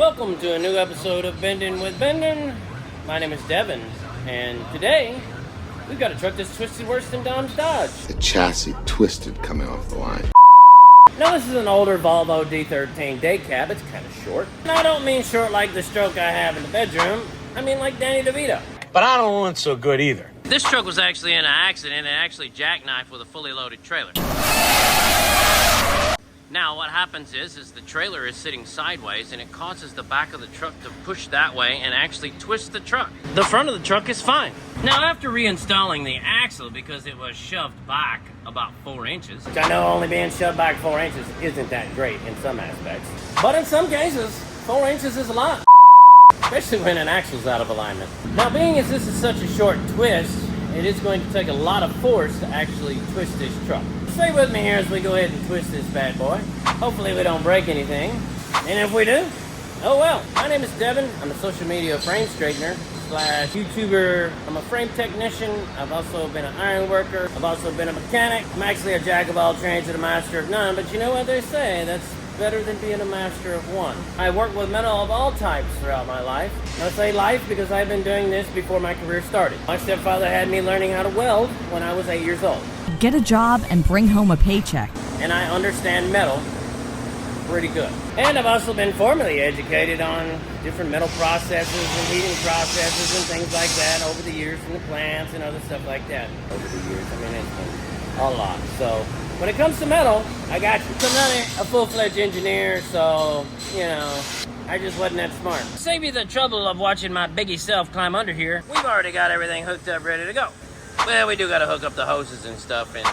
Welcome to a new episode of Bendin' with Bendin'. My name is Devin, and today we've got a truck that's twisted worse than Dom's Dodge. The chassis twisted coming off the line. Now this is an older Volvo D13 day cab. It's kind of short. And I don't mean short like the stroke I have in the bedroom. I mean like Danny DeVito. But I don't want so good either. This truck was actually in an accident. It actually jackknifed with a fully loaded trailer. Now what happens is the trailer is sitting sideways and it causes the back of the truck to push that way and actually twist the truck. The front of the truck is fine. Now after reinstalling the axle, because it was shoved back about 4 inches, which I know only being shoved back 4 inches isn't that great in some aspects, but in some cases 4 inches is a lot, especially when an axle's out of alignment. Now being as this is such a short twist, it is going to take a lot of force to actually twist this truck. Stay with me here as we go ahead and twist this bad boy. Hopefully we don't break anything. And if we do, oh well. My name is Devin. I'm a social media frame straightener / YouTuber. I'm a frame technician. I've also been an iron worker. I've also been a mechanic. I'm actually a jack of all trades and a master of none. But you know what they say? That's better than being a master of one. I work with metal of all types throughout my life. And I say life because I've been doing this before my career started. My stepfather had me learning how to weld when I was 8 years old. Get a job and bring home a paycheck. And I understand metal pretty good. And I've also been formally educated on different metal processes and heating processes and things like that over the years in the plants and other stuff like that. Over the years, I mean, it's been a lot. So when it comes to metal, I got you. I'm not a full-fledged engineer, so, you know, I just wasn't that smart. Save you the trouble of watching my biggie self climb under here. We've already got everything hooked up, ready to go. Well, we do got to hook up the hoses and stuff and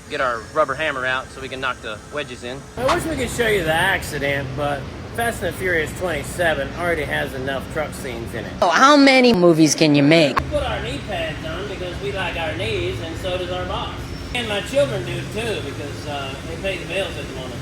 get our rubber hammer out so we can knock the wedges in. I wish we could show you the accident, but Fast and Furious 27 already has enough truck scenes in it. Oh, how many movies can you make? We put our knee pads on because we like our knees, and so does our boss. And my children do too, because they pay the bills at the moment.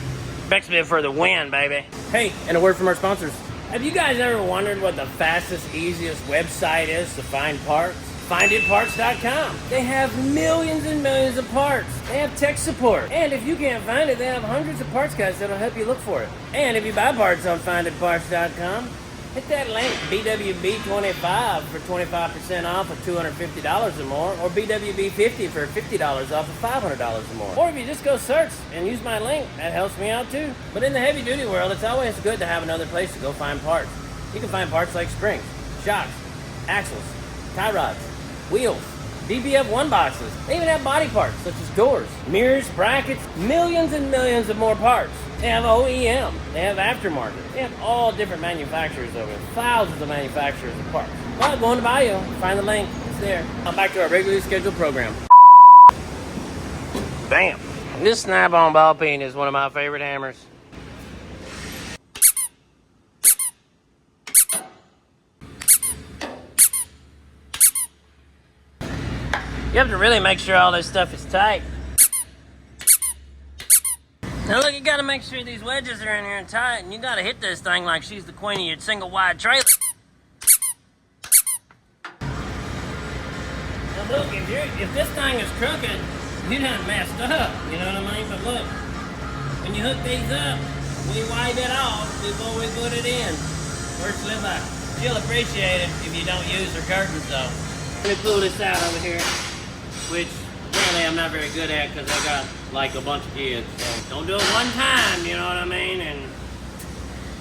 Becksmith for the win, baby. Hey, and a word from our sponsors. Have you guys ever wondered what the fastest, easiest website is to find parts? FinditParts.com. They have millions and millions of parts. They have tech support. And if you can't find it, they have hundreds of parts guys that'll help you look for it. And if you buy parts on FinditParts.com, hit that link, BWB25 for 25% off of $250 or more, or BWB50 for $50 off of $500 or more. Or if you just go search and use my link, that helps me out too. But in the heavy duty world, it's always good to have another place to go find parts. You can find parts like springs, shocks, axles, tie rods, wheels, BBF1 boxes. They even have body parts such as doors, mirrors, brackets, millions and millions of more parts. They have OEM, they have aftermarket, they have all different manufacturers over there, thousands of manufacturers of parts. Well, go in the bio, find the link, it's there. Now back to our regularly scheduled program. Bam! This snap-on ball peen is one of my favorite hammers. You have to really make sure all this stuff is tight. Now look, you gotta make sure these wedges are in here and tight, and you gotta hit this thing like she's the queen of your single wide trailer. Now look, if this thing is crooked, you done messed up, you know what I mean? But look, when you hook these up, we wipe it off before we put it in. First slip out. She'll appreciate it if you don't use her curtains though. Let me pull this out over here, which apparently I'm not very good at because I got like a bunch of kids. So don't do it one time, you know what I mean? And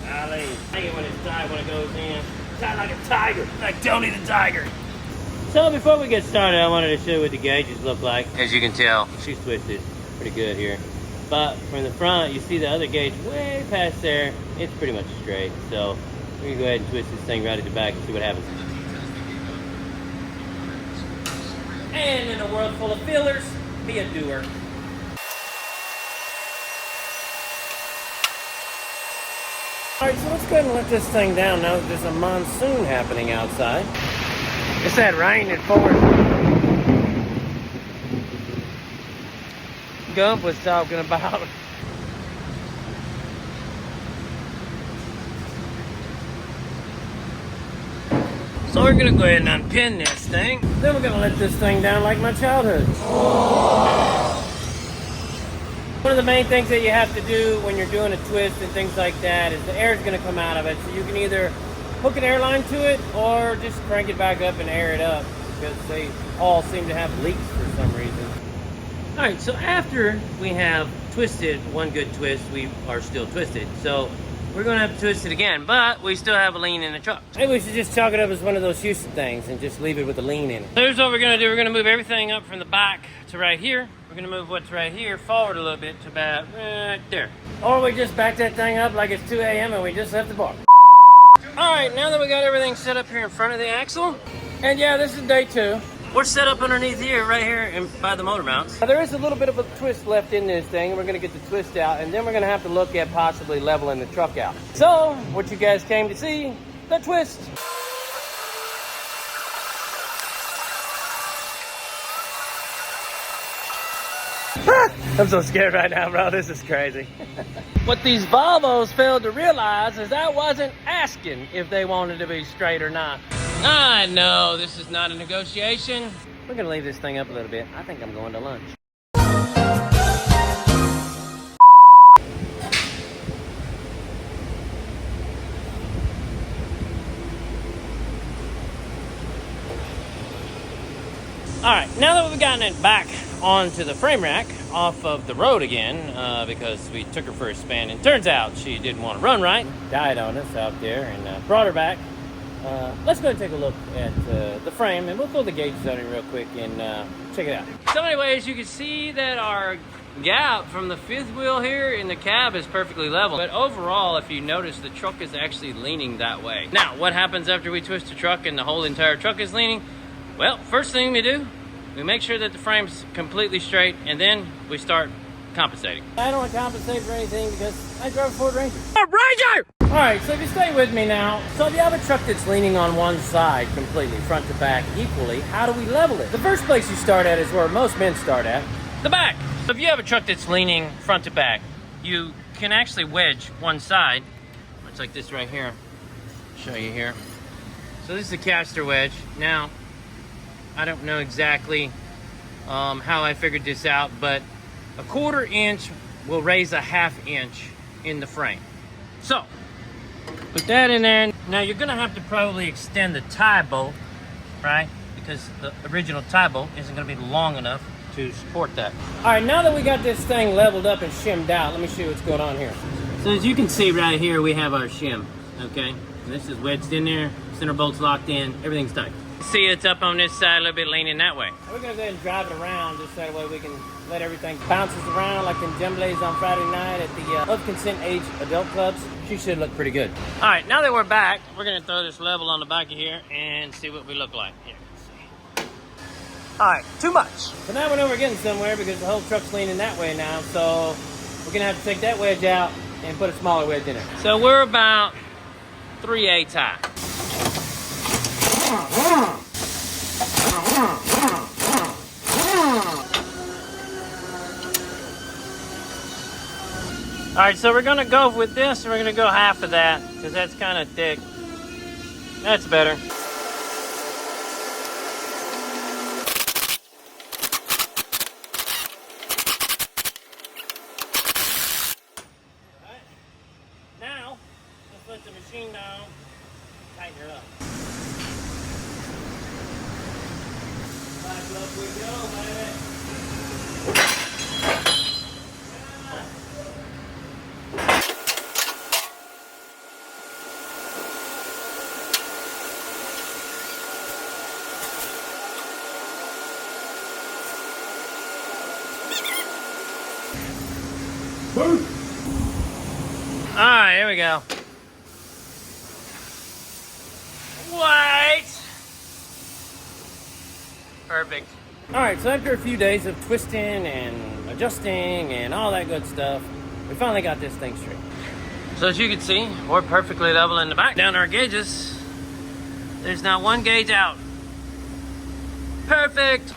golly, I get when it's tight when it goes in. Tight like a tiger, like Tony the Tiger. So before we get started, I wanted to show you what the gauges look like. As you can tell, she's twisted pretty good here. But from the front, you see the other gauge way past there. It's pretty much straight. So we're gonna go ahead and twist this thing right at the back and see what happens. And in a world full of feelers, be a doer. Alright, so let's go ahead and let this thing down now that there's a monsoon happening outside. It's that rain that poured. Gump was talking about. So we're gonna go ahead and unpin this thing. Then we're gonna let this thing down like my childhood. One of the main things that you have to do when you're doing a twist and things like that is the air is going to come out of it. So you can either hook an airline to it or just crank it back up and air it up, because they all seem to have leaks for some reason. All right, so after we have twisted one good twist, we are still twisted. So we're gonna have to twist it again, but we still have a lean in the truck. Maybe we should just chalk it up as one of those Houston things and just leave it with a lean in it. So here's what we're gonna do. We're gonna move everything up from the back to right here. We're gonna move what's right here forward a little bit to about right there. Or we just back that thing up like it's 2 a.m. and we just left the bar. All right, now that we got everything set up here in front of the axle, and yeah, this is day 2. We're set up underneath here, right here by the motor mounts. Now, there is a little bit of a twist left in this thing, and we're gonna get the twist out, and then we're gonna have to look at possibly leveling the truck out. So, what you guys came to see, the twist. I'm so scared right now, bro. This is crazy. What these Volvos failed to realize is I wasn't asking if they wanted to be straight or not. I know this is not a negotiation. We're gonna leave this thing up a little bit. I think I'm going to lunch. All right, now that we've gotten it back onto the frame rack off of the road again, because we took her for a spin, and turns out she didn't want to run right, died on us out there, and brought her back. Let's go and take a look at the frame, and we'll pull the gauges on it real quick and check it out. So anyways, you can see that our gap from the fifth wheel here in the cab is perfectly level. But overall, if you notice, the truck is actually leaning that way. Now, what happens after we twist the truck and the whole entire truck is leaning? Well, first thing we do, we make sure that the frame's completely straight, and then we start compensating. I don't want to compensate for anything because I drive a Ford Ranger. A Ranger! All right, so if you stay with me now, so if you have a truck that's leaning on one side completely, front to back equally, how do we level it? The first place you start at is where most men start at, the back. So if you have a truck that's leaning front to back, you can actually wedge one side. It's like this right here. I'll show you here. So this is a caster wedge. Now, I don't know exactly how I figured this out, but a 1/4 inch will raise a 1/2 inch in the frame. So, put that in there. Now you're gonna have to probably extend the tie bolt, right? Because the original tie bolt isn't gonna be long enough to support that. All right, now that we got this thing leveled up and shimmed out, let me show you what's going on here. So as you can see right here, we have our shim, okay? And this is wedged in there, center bolt's locked in, everything's tight. See, it's up on this side, a little bit leaning that way. We're gonna go ahead and drive it around just that way we can let everything bounces around like in Jumbles on Friday night at the of consent age adult clubs. She should look pretty good. All right, now that we're back, we're gonna throw this level on the back of here and see what we look like. Here, let's see. All right, too much. So now we know we're getting somewhere because the whole truck's leaning that way now. So we're gonna have to take that wedge out and put a smaller wedge in it. So we're about 3/8 high. All right, so we're gonna go with this, and we're gonna go half of that, because that's kind of thick. That's better. All right. Now, let's let the machine down, tighten her up. Back up we go, baby. All right, here we go. Wait. Perfect. All right, so after a few days of twisting and adjusting and all that good stuff, we finally got this thing straight. So as you can see, we're perfectly level in the back. Down our gauges, there's not one gauge out. Perfect.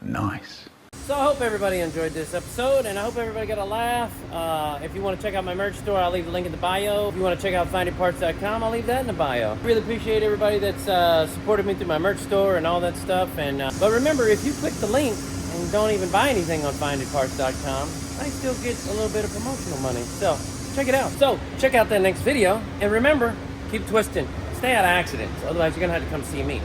Nice. So I hope everybody enjoyed this episode, and I hope everybody got a laugh. If you want to check out my merch store, I'll leave the link in the bio. If you want to check out FinditParts.com, I'll leave that in the bio. Really appreciate everybody that's supported me through my merch store and all that stuff. And but remember, if you click the link and don't even buy anything on FinditParts.com, I still get a little bit of promotional money. So check it out. So check out that next video, and remember, keep twisting. Stay out of accidents. Otherwise, you're gonna have to come see me.